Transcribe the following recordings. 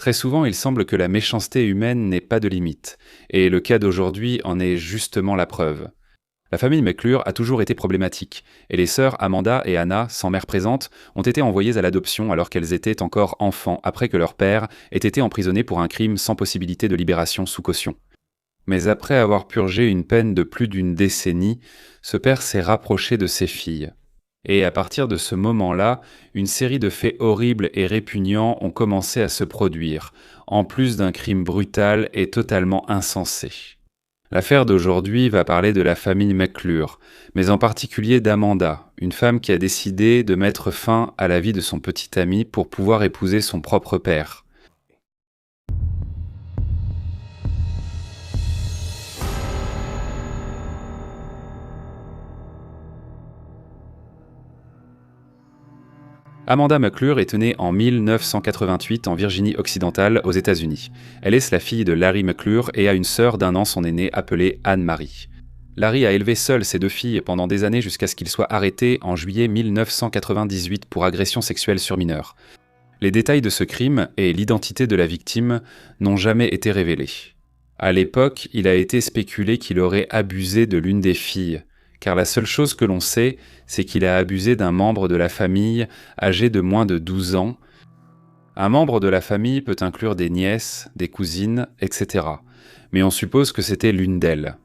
Très souvent, il semble que la méchanceté humaine n'ait pas de limite, et le cas d'aujourd'hui en est justement la preuve. La famille McClure a toujours été problématique, et les sœurs Amanda et Anna, sans mère présente, ont été envoyées à l'adoption alors qu'elles étaient encore enfants après que leur père ait été emprisonné pour un crime sans possibilité de libération sous caution. Mais après avoir purgé une peine de plus d'une décennie, ce père s'est rapproché de ses filles. Et à partir de ce moment-là, une série de faits horribles et répugnants ont commencé à se produire, en plus d'un crime brutal et totalement insensé. L'affaire d'aujourd'hui va parler de la famille McClure, mais en particulier d'Amanda, une femme qui a décidé de mettre fin à la vie de son petit ami pour pouvoir épouser son propre père. Amanda McClure est née en 1988 en Virginie-Occidentale, aux États-Unis. Elle est la fille de Larry McClure et a une sœur d'1 an son aînée appelée Anne-Marie. Larry a élevé seul ses 2 filles pendant des années jusqu'à ce qu'il soit arrêté en juillet 1998 pour agression sexuelle sur mineur. Les détails de ce crime et l'identité de la victime n'ont jamais été révélés. À l'époque, il a été spéculé qu'il aurait abusé de l'une des filles, car la seule chose que l'on sait, c'est qu'il a abusé d'un membre de la famille âgé de moins de 12 ans. Un membre de la famille peut inclure des nièces, des cousines, etc. Mais on suppose que c'était l'une d'elles.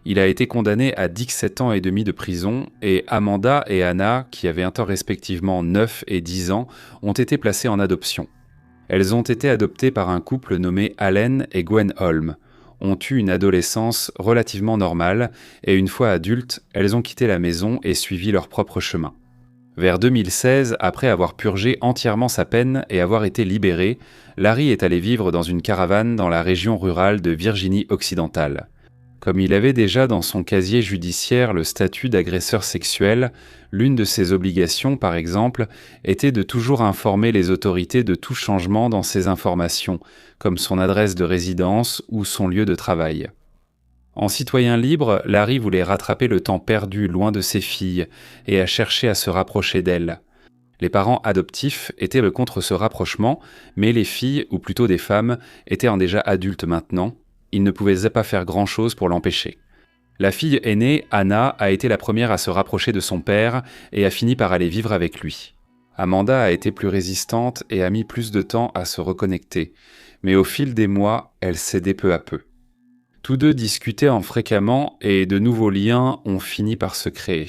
Il a été condamné à 17 ans et demi de prison et Amanda et Anna, qui avaient un temps respectivement 9 et 10 ans, ont été placées en adoption. Elles ont été adoptées par un couple nommé Allen et Gwen Holm, ont eu une adolescence relativement normale et une fois adultes, elles ont quitté la maison et suivi leur propre chemin. Vers 2016, après avoir purgé entièrement sa peine et avoir été libéré, Larry est allé vivre dans une caravane dans la région rurale de Virginie-Occidentale. Comme il avait déjà dans son casier judiciaire le statut d'agresseur sexuel, l'une de ses obligations, par exemple, était de toujours informer les autorités de tout changement dans ses informations, comme son adresse de résidence ou son lieu de travail. En citoyen libre, Larry voulait rattraper le temps perdu loin de ses filles et a cherché à se rapprocher d'elles. Les parents adoptifs étaient contre ce rapprochement, mais les filles, ou plutôt des femmes, étant déjà adultes maintenant, ils ne pouvaient pas faire grand-chose pour l'empêcher. La fille aînée, Anna, a été la première à se rapprocher de son père et a fini par aller vivre avec lui. Amanda a été plus résistante et a mis plus de temps à se reconnecter, mais au fil des mois, elle cédait peu à peu. Tous deux discutaient fréquemment et de nouveaux liens ont fini par se créer.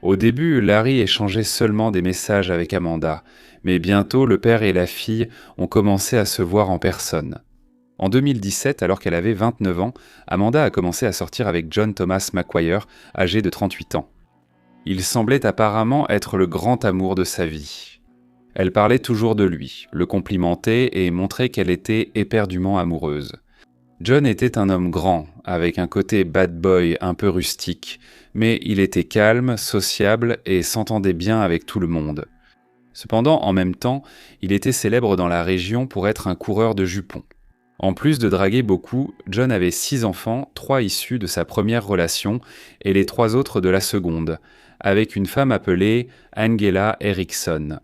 Au début, Larry échangeait seulement des messages avec Amanda, mais bientôt le père et la fille ont commencé à se voir en personne. En 2017, alors qu'elle avait 29 ans, Amanda a commencé à sortir avec John Thomas McGuire, âgé de 38 ans. Il semblait apparemment être le grand amour de sa vie. Elle parlait toujours de lui, le complimentait et montrait qu'elle était éperdument amoureuse. John était un homme grand, avec un côté bad boy un peu rustique, mais il était calme, sociable et s'entendait bien avec tout le monde. Cependant, en même temps, il était célèbre dans la région pour être un coureur de jupons. En plus de draguer beaucoup, John avait 6 enfants, 3 issus de sa première relation et les 3 autres de la seconde, avec une femme appelée Angela Erickson.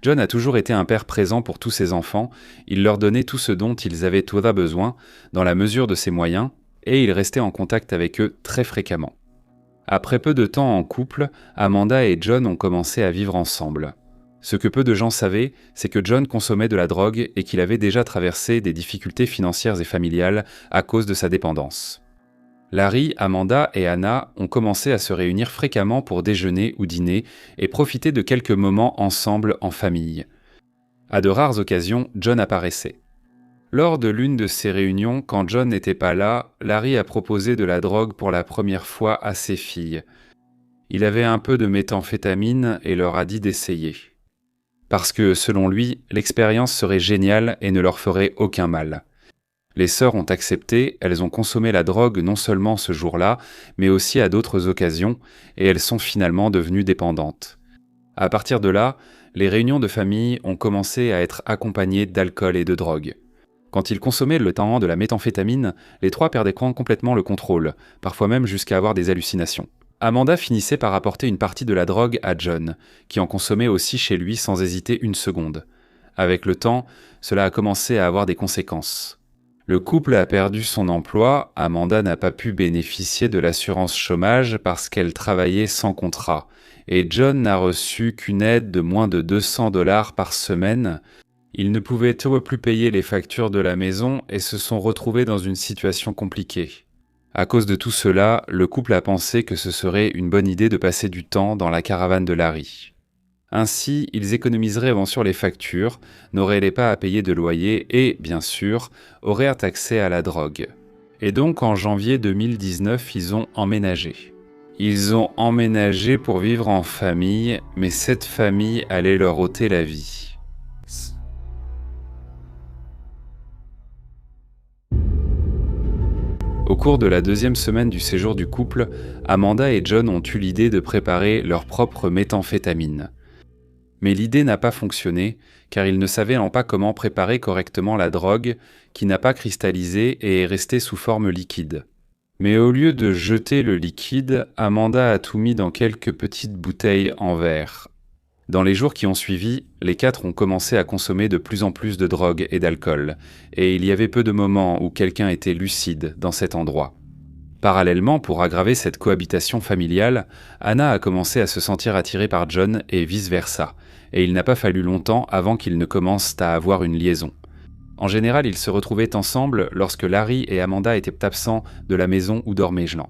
John a toujours été un père présent pour tous ses enfants, il leur donnait tout ce dont ils avaient besoin, dans la mesure de ses moyens, et il restait en contact avec eux très fréquemment. Après peu de temps en couple, Amanda et John ont commencé à vivre ensemble. Ce que peu de gens savaient, c'est que John consommait de la drogue et qu'il avait déjà traversé des difficultés financières et familiales à cause de sa dépendance. Larry, Amanda et Anna ont commencé à se réunir fréquemment pour déjeuner ou dîner et profiter de quelques moments ensemble en famille. À de rares occasions, John apparaissait. Lors de l'une de ces réunions, quand John n'était pas là, Larry a proposé de la drogue pour la première fois à ses filles. Il avait un peu de méthamphétamine et leur a dit d'essayer. Parce que, selon lui, l'expérience serait géniale et ne leur ferait aucun mal. Les sœurs ont accepté, elles ont consommé la drogue non seulement ce jour-là, mais aussi à d'autres occasions, et elles sont finalement devenues dépendantes. À partir de là, les réunions de famille ont commencé à être accompagnées d'alcool et de drogue. Quand ils consommaient le temps de la méthamphétamine, les 3 perdaient complètement le contrôle, parfois même jusqu'à avoir des hallucinations. Amanda finissait par apporter une partie de la drogue à John, qui en consommait aussi chez lui sans hésiter une seconde. Avec le temps, cela a commencé à avoir des conséquences. Le couple a perdu son emploi, Amanda n'a pas pu bénéficier de l'assurance chômage parce qu'elle travaillait sans contrat, et John n'a reçu qu'une aide de moins de $200 par semaine. Ils ne pouvaient toujours plus payer les factures de la maison et se sont retrouvés dans une situation compliquée. À cause de tout cela, le couple a pensé que ce serait une bonne idée de passer du temps dans la caravane de Larry. Ainsi, ils économiseraient bien sûr les factures, n'auraient pas à payer de loyer et, bien sûr, auraient accès à la drogue. Et donc, en janvier 2019, ils ont emménagé. Ils ont emménagé pour vivre en famille, mais cette famille allait leur ôter la vie. Au cours de la deuxième semaine du séjour du couple, Amanda et John ont eu l'idée de préparer leur propre méthamphétamine. Mais l'idée n'a pas fonctionné, car ils ne savaient pas comment préparer correctement la drogue, qui n'a pas cristallisé et est restée sous forme liquide. Mais au lieu de jeter le liquide, Amanda a tout mis dans quelques petites bouteilles en verre. Dans les jours qui ont suivi, les quatre ont commencé à consommer de plus en plus de drogue et d'alcool, et il y avait peu de moments où quelqu'un était lucide dans cet endroit. Parallèlement, pour aggraver cette cohabitation familiale, Anna a commencé à se sentir attirée par John et vice-versa, et il n'a pas fallu longtemps avant qu'ils ne commencent à avoir une liaison. En général, ils se retrouvaient ensemble lorsque Larry et Amanda étaient absents de la maison où dormait Jean.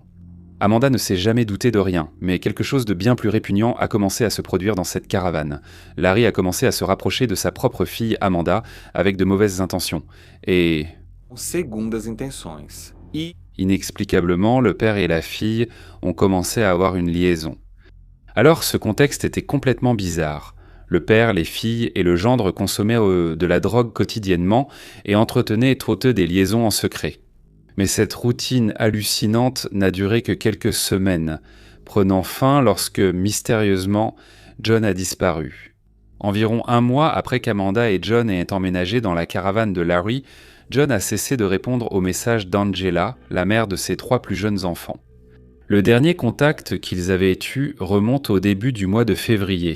Amanda ne s'est jamais doutée de rien, mais quelque chose de bien plus répugnant a commencé à se produire dans cette caravane. Larry a commencé à se rapprocher de sa propre fille Amanda avec de mauvaises intentions, et... segundas intenções. Inexplicablement, le père et la fille ont commencé à avoir une liaison. Alors, ce contexte était complètement bizarre. Le père, les filles et le gendre consommaient de la drogue quotidiennement et entretenaient toutes des liaisons en secret. Mais cette routine hallucinante n'a duré que quelques semaines, prenant fin lorsque, mystérieusement, John a disparu. Environ un mois après qu'Amanda et John aient emménagé dans la caravane de Larry, John a cessé de répondre aux messages d'Angela, la mère de ses 3 plus jeunes enfants. Le dernier contact qu'ils avaient eu remonte au début du mois de février,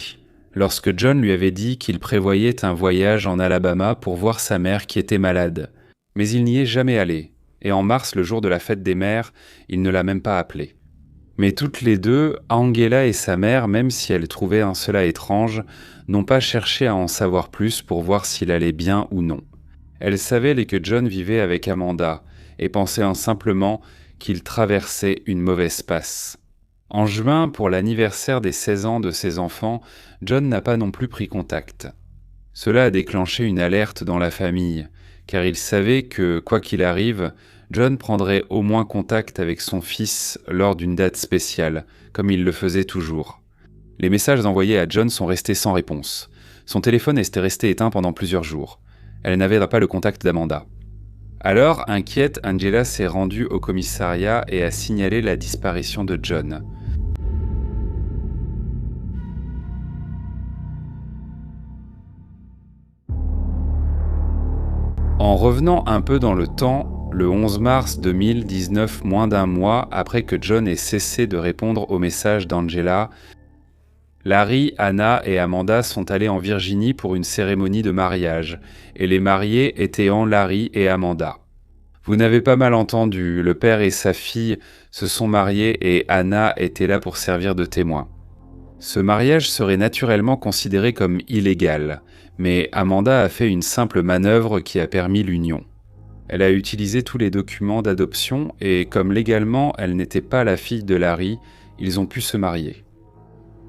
lorsque John lui avait dit qu'il prévoyait un voyage en Alabama pour voir sa mère qui était malade. Mais il n'y est jamais allé. Et en mars, le jour de la fête des mères, il ne l'a même pas appelée. Mais toutes les deux, Angela et sa mère, même si elles trouvaient cela étrange, n'ont pas cherché à en savoir plus pour voir s'il allait bien ou non. Elles savaient que John vivait avec Amanda et pensaient simplement qu'il traversait une mauvaise passe. En juin, pour l'anniversaire des 16 ans de ses enfants, John n'a pas non plus pris contact. Cela a déclenché une alerte dans la famille, car il savait que, quoi qu'il arrive, John prendrait au moins contact avec son fils lors d'une date spéciale, comme il le faisait toujours. Les messages envoyés à John sont restés sans réponse. Son téléphone était resté éteint pendant plusieurs jours. Elle n'avait pas le contact d'Amanda. Alors, inquiète, Angela s'est rendue au commissariat et a signalé la disparition de John. En revenant un peu dans le temps, le 11 mars 2019, moins d'un mois après que John ait cessé de répondre aux messages d'Angela, Larry, Anna et Amanda sont allés en Virginie pour une cérémonie de mariage, et les mariés étaient Larry et Amanda. Vous n'avez pas mal entendu, le père et sa fille se sont mariés et Anna était là pour servir de témoin. Ce mariage serait naturellement considéré comme illégal, mais Amanda a fait une simple manœuvre qui a permis l'union. Elle a utilisé tous les documents d'adoption et comme légalement elle n'était pas la fille de Larry, ils ont pu se marier.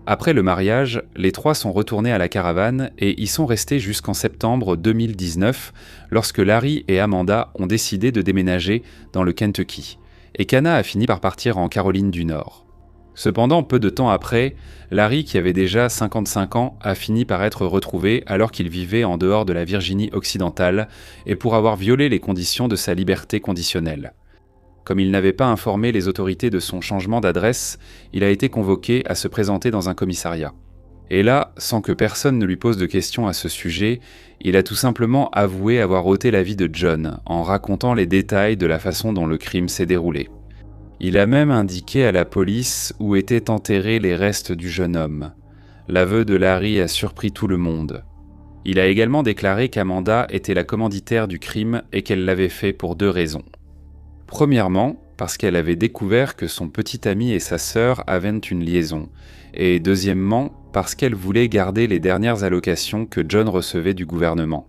Après le mariage, les 3 sont retournés à la caravane et y sont restés jusqu'en septembre 2019 lorsque Larry et Amanda ont décidé de déménager dans le Kentucky et qu'Anna a fini par partir en Caroline du Nord. Cependant, peu de temps après, Larry, qui avait déjà 55 ans, a fini par être retrouvé alors qu'il vivait en dehors de la Virginie occidentale et pour avoir violé les conditions de sa liberté conditionnelle. Comme il n'avait pas informé les autorités de son changement d'adresse, il a été convoqué à se présenter dans un commissariat. Et là, sans que personne ne lui pose de questions à ce sujet, il a tout simplement avoué avoir ôté la vie de John en racontant les détails de la façon dont le crime s'est déroulé. Il a même indiqué à la police où étaient enterrés les restes du jeune homme. L'aveu de Larry a surpris tout le monde. Il a également déclaré qu'Amanda était la commanditaire du crime et qu'elle l'avait fait pour 2 raisons. Premièrement, parce qu'elle avait découvert que son petit ami et sa sœur avaient une liaison, et deuxièmement, parce qu'elle voulait garder les dernières allocations que John recevait du gouvernement.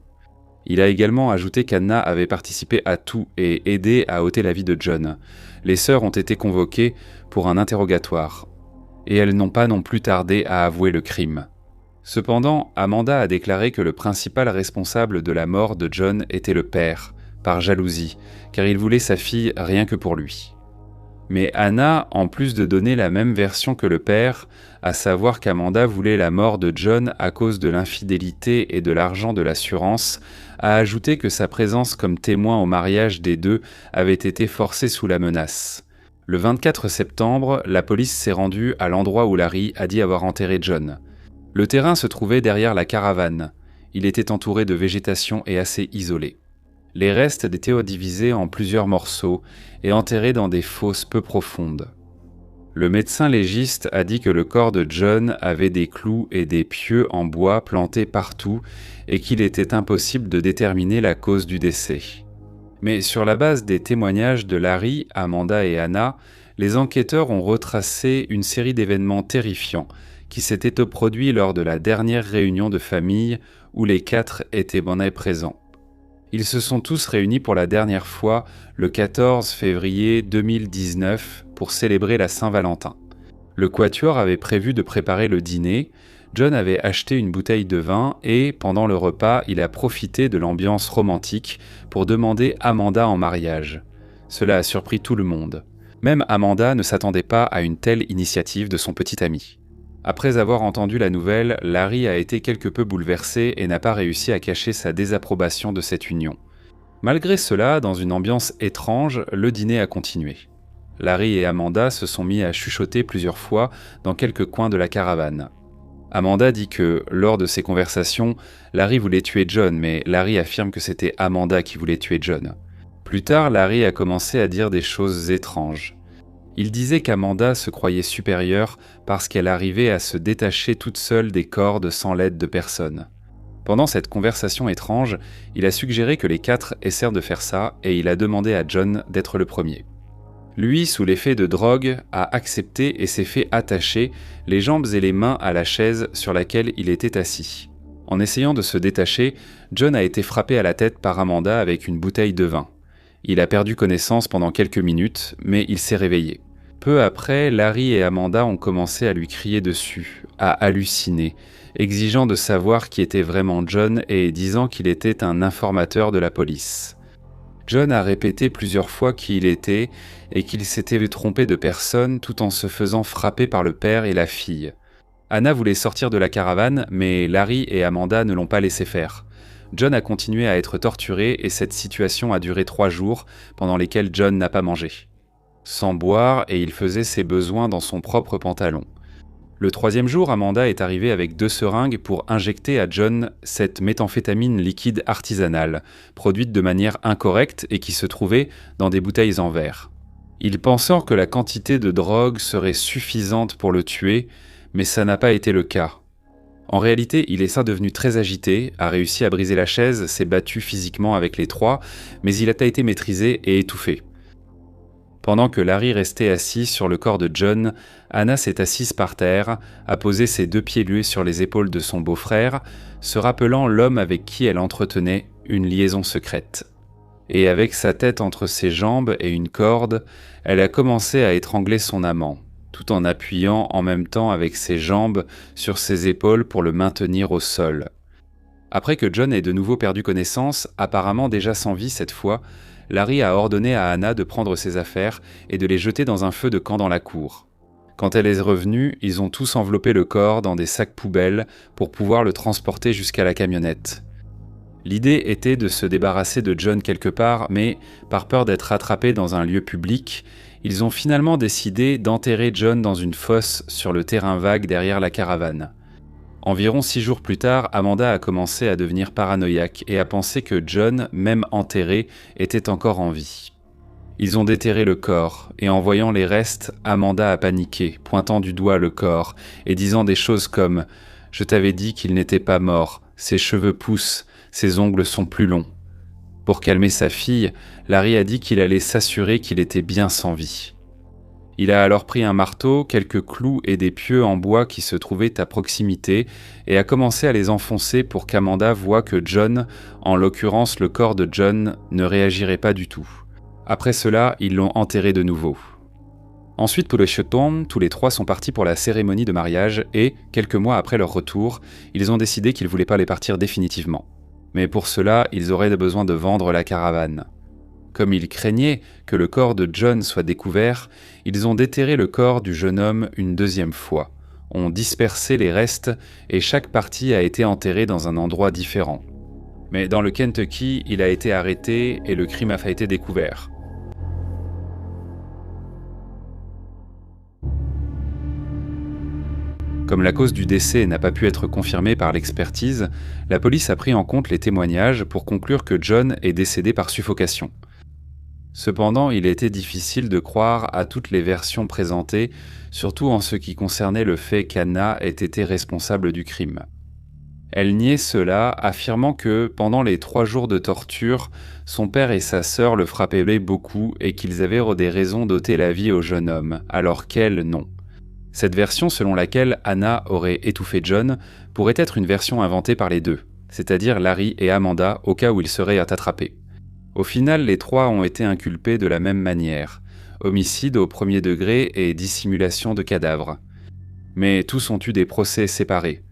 Il a également ajouté qu'Anna avait participé à tout et aidé à ôter la vie de John. Les sœurs ont été convoquées pour un interrogatoire, et elles n'ont pas non plus tardé à avouer le crime. Cependant, Amanda a déclaré que le principal responsable de la mort de John était le père, par jalousie, car il voulait sa fille rien que pour lui. Mais Anna, en plus de donner la même version que le père, à savoir qu'Amanda voulait la mort de John à cause de l'infidélité et de l'argent de l'assurance, a ajouté que sa présence comme témoin au mariage des deux avait été forcée sous la menace. Le 24 septembre, la police s'est rendue à l'endroit où Larry a dit avoir enterré John. Le terrain se trouvait derrière la caravane. Il était entouré de végétation et assez isolé. Les restes étaient divisés en plusieurs morceaux et enterrés dans des fosses peu profondes. Le médecin légiste a dit que le corps de John avait des clous et des pieux en bois plantés partout et qu'il était impossible de déterminer la cause du décès. Mais sur la base des témoignages de Larry, Amanda et Anna, les enquêteurs ont retracé une série d'événements terrifiants qui s'étaient produits lors de la dernière réunion de famille où les 4 étaient présents. Ils se sont tous réunis pour la dernière fois le 14 février 2019 pour célébrer la Saint-Valentin. Le quatuor avait prévu de préparer le dîner, John avait acheté une bouteille de vin et, pendant le repas, il a profité de l'ambiance romantique pour demander Amanda en mariage. Cela a surpris tout le monde. Même Amanda ne s'attendait pas à une telle initiative de son petit ami. Après avoir entendu la nouvelle, Larry a été quelque peu bouleversé et n'a pas réussi à cacher sa désapprobation de cette union. Malgré cela, dans une ambiance étrange, le dîner a continué. Larry et Amanda se sont mis à chuchoter plusieurs fois dans quelques coins de la caravane. Amanda dit que, lors de ces conversations, Larry voulait tuer John, mais Larry affirme que c'était Amanda qui voulait tuer John. Plus tard, Larry a commencé à dire des choses étranges. Il disait qu'Amanda se croyait supérieure parce qu'elle arrivait à se détacher toute seule des cordes sans l'aide de personne. Pendant cette conversation étrange, il a suggéré que les 4 essayent de faire ça et il a demandé à John d'être le premier. Lui, sous l'effet de drogue, a accepté et s'est fait attacher les jambes et les mains à la chaise sur laquelle il était assis. En essayant de se détacher, John a été frappé à la tête par Amanda avec une bouteille de vin. Il a perdu connaissance pendant quelques minutes, mais il s'est réveillé. Peu après, Larry et Amanda ont commencé à lui crier dessus, à halluciner, exigeant de savoir qui était vraiment John et disant qu'il était un informateur de la police. John a répété plusieurs fois qui il était et qu'il s'était trompé de personne tout en se faisant frapper par le père et la fille. Anna voulait sortir de la caravane, mais Larry et Amanda ne l'ont pas laissé faire. John a continué à être torturé et cette situation a duré 3 jours pendant lesquels John n'a pas mangé. Sans boire et il faisait ses besoins dans son propre pantalon. Le 3e jour, Amanda est arrivée avec 2 seringues pour injecter à John cette méthamphétamine liquide artisanale, produite de manière incorrecte et qui se trouvait dans des bouteilles en verre. Il pensait que la quantité de drogue serait suffisante pour le tuer, mais ça n'a pas été le cas. En réalité, il est devenu très agité, a réussi à briser la chaise, s'est battu physiquement avec les 3, mais il a été maîtrisé et étouffé. Pendant que Larry restait assis sur le corps de John, Anna s'est assise par terre, a posé ses 2 pieds nués sur les épaules de son beau-frère, se rappelant l'homme avec qui elle entretenait une liaison secrète. Et avec sa tête entre ses jambes et une corde, elle a commencé à étrangler son amant, tout en appuyant en même temps avec ses jambes sur ses épaules pour le maintenir au sol. Après que John ait de nouveau perdu connaissance, apparemment déjà sans vie cette fois, Larry a ordonné à Anna de prendre ses affaires et de les jeter dans un feu de camp dans la cour. Quand elle est revenue, ils ont tous enveloppé le corps dans des sacs poubelles pour pouvoir le transporter jusqu'à la camionnette. L'idée était de se débarrasser de John quelque part, mais par peur d'être rattrapés dans un lieu public, ils ont finalement décidé d'enterrer John dans une fosse sur le terrain vague derrière la caravane. Environ 6 jours plus tard, Amanda a commencé à devenir paranoïaque et à penser que John, même enterré, était encore en vie. Ils ont déterré le corps, et en voyant les restes, Amanda a paniqué, pointant du doigt le corps, et disant des choses comme « Je t'avais dit qu'il n'était pas mort, Ses cheveux poussent, ses ongles sont plus longs. Pour calmer sa fille, Larry a dit qu'il allait s'assurer qu'il était bien sans vie. Il a alors pris un marteau, quelques clous et des pieux en bois qui se trouvaient à proximité et a commencé à les enfoncer pour qu'Amanda voie que John, en l'occurrence le corps de John, ne réagirait pas du tout. Après cela, ils l'ont enterré de nouveau. Ensuite, pour le Cheton, tous les trois sont partis pour la cérémonie de mariage et, quelques mois après leur retour, ils ont décidé qu'ils ne voulaient pas les partir définitivement. Mais pour cela, ils auraient besoin de vendre la caravane. Comme ils craignaient que le corps de John soit découvert, ils ont déterré le corps du jeune homme une deuxième fois, ont dispersé les restes et chaque partie a été enterrée dans un endroit différent. Mais dans le Kentucky, il a été arrêté et le crime a été découvert. Comme la cause du décès n'a pas pu être confirmée par l'expertise, la police a pris en compte les témoignages pour conclure que John est décédé par suffocation. Cependant, il était difficile de croire à toutes les versions présentées, surtout en ce qui concernait le fait qu'Anna ait été responsable du crime. Elle niait cela, affirmant que, pendant les 3 jours de torture, son père et sa sœur le frappaient beaucoup et qu'ils avaient des raisons d'ôter la vie au jeune homme, alors qu'elle, non. Cette version selon laquelle Anna aurait étouffé John pourrait être une version inventée par les deux, c'est-à-dire Larry et Amanda au cas où ils seraient attrapés. Au final, les 3 ont été inculpés de la même manière, homicide au premier degré et dissimulation de cadavres. Mais tous ont eu des procès séparés.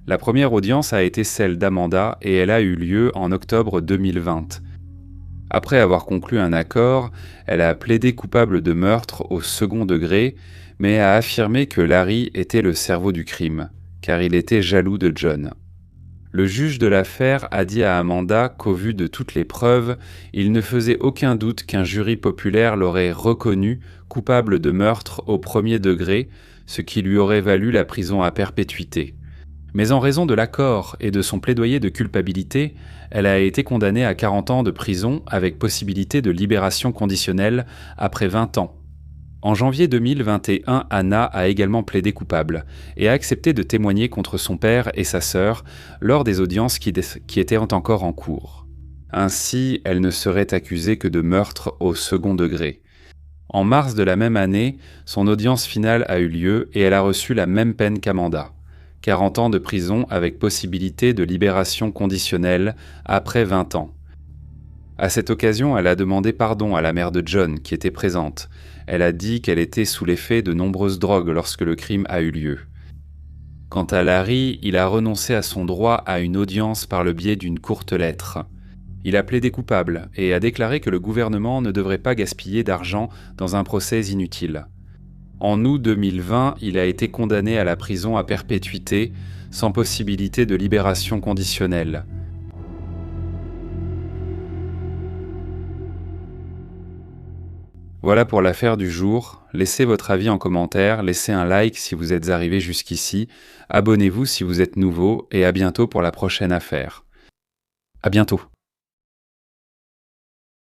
La première audience a été celle d'Amanda et elle a eu lieu en octobre 2020. Après avoir conclu un accord, elle a plaidé coupable de meurtre au second degré, mais a affirmé que Larry était le cerveau du crime, car il était jaloux de John. Le juge de l'affaire a dit à Amanda qu'au vu de toutes les preuves, il ne faisait aucun doute qu'un jury populaire l'aurait reconnu coupable de meurtre au premier degré, ce qui lui aurait valu la prison à perpétuité. Mais en raison de l'accord et de son plaidoyer de culpabilité, elle a été condamnée à 40 ans de prison avec possibilité de libération conditionnelle après 20 ans. En janvier 2021, Anna a également plaidé coupable et a accepté de témoigner contre son père et sa sœur lors des audiences qui étaient encore en cours. Ainsi, elle ne serait accusée que de meurtre au second degré. En mars de la même année, son audience finale a eu lieu et elle a reçu la même peine qu'Amanda. 40 ans de prison avec possibilité de libération conditionnelle après 20 ans. À cette occasion, elle a demandé pardon à la mère de John, qui était présente. Elle a dit qu'elle était sous l'effet de nombreuses drogues lorsque le crime a eu lieu. Quant à Larry, il a renoncé à son droit à une audience par le biais d'une courte lettre. Il a plaidé coupable et a déclaré que le gouvernement ne devrait pas gaspiller d'argent dans un procès inutile. En août 2020, il a été condamné à la prison à perpétuité, sans possibilité de libération conditionnelle. Voilà pour l'affaire du jour. Laissez votre avis en commentaire, laissez un like si vous êtes arrivé jusqu'ici, abonnez-vous si vous êtes nouveau et à bientôt pour la prochaine affaire. À bientôt.